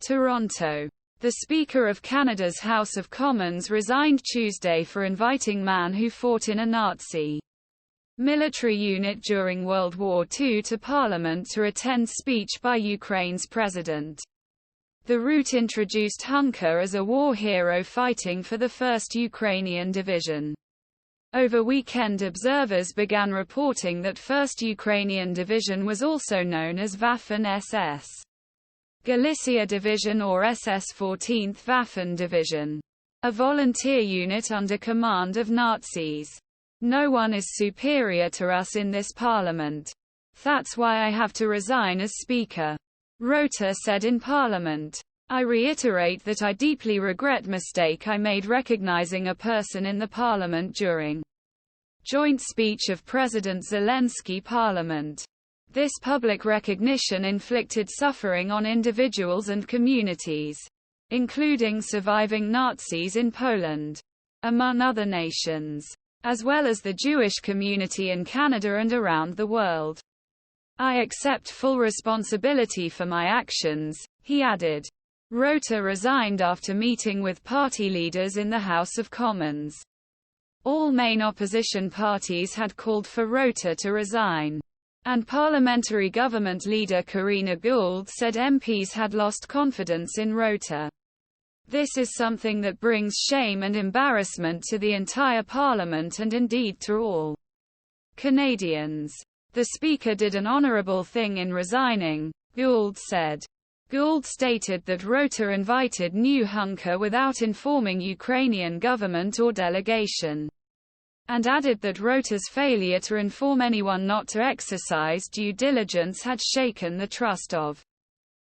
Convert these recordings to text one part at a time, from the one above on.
Toronto. The Speaker of Canada's House of Commons resigned Tuesday for inviting man who fought in a Nazi military unit during World War II to Parliament to attend speech by Ukraine's president. The route introduced Hunka as a war hero fighting for the First Ukrainian Division. Over weekend, observers began reporting that First Ukrainian Division was also known as Waffen-SS Galicia Division or SS 14th Waffen Division, a volunteer unit under command of Nazis. No one is superior to us in this parliament. That's why I have to resign as Speaker, Rota said in Parliament. I reiterate that I deeply regret mistake I made recognizing a person in the Parliament during joint speech of President Zelenskiy Parliament. This public recognition inflicted suffering on individuals and communities, including surviving Nazis in Poland, among other nations, as well as the Jewish community in Canada and around the world. I accept full responsibility for my actions, he added. Rota resigned after meeting with party leaders in the House of Commons. All main opposition parties had called for Rota to resign, and parliamentary government leader Karina Gould said MPs had lost confidence in Rota. This is something that brings shame and embarrassment to the entire parliament and indeed to all Canadians. The Speaker did an honourable thing in resigning, Gould said. Gould stated that Rota invited new Hunka without informing Ukrainian government or delegation, and added that Rota's failure to inform anyone not to exercise due diligence had shaken the trust of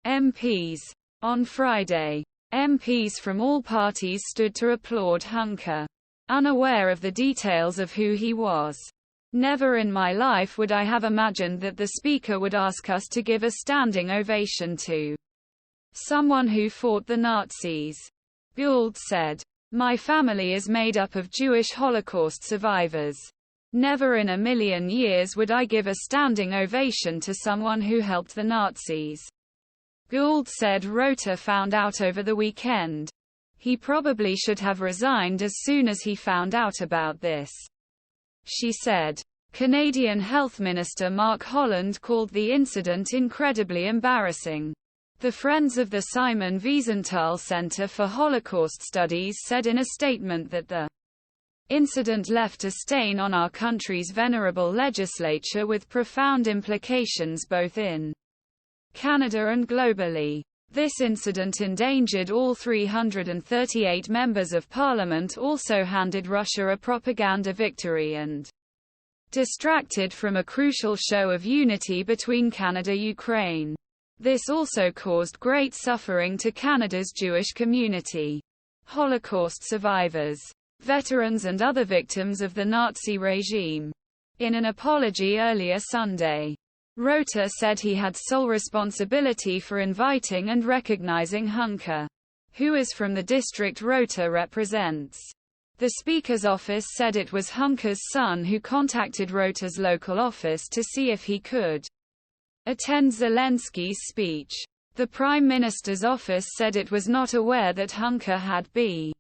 MPs. On Friday, MPs from all parties stood to applaud Hunka, unaware of the details of who he was. Never in my life would I have imagined that the Speaker would ask us to give a standing ovation to someone who fought the Nazis, Gould said. My family is made up of Jewish Holocaust survivors. Never in a million years would I give a standing ovation to someone who helped the Nazis. Gould said Rota found out over the weekend. He probably should have resigned as soon as he found out about this, she said. Canadian Health Minister Mark Holland called the incident incredibly embarrassing. The Friends of the Simon Wiesenthal Center for Holocaust Studies said in a statement that the incident left a stain on our country's venerable legislature with profound implications both in Canada and globally. This incident endangered all 338 members of Parliament, also handed Russia a propaganda victory and distracted from a crucial show of unity between Canada-Ukraine. This also caused great suffering to Canada's Jewish community, Holocaust survivors, veterans and other victims of the Nazi regime. In an apology earlier Sunday, Rota said he had sole responsibility for inviting and recognizing Hunka, who is from the district Rota represents. The Speaker's office said it was Hunka's son who contacted Rota's local office to see if he could attend Zelenskyy's speech. The Prime Minister's office said it was not aware that Hunka had been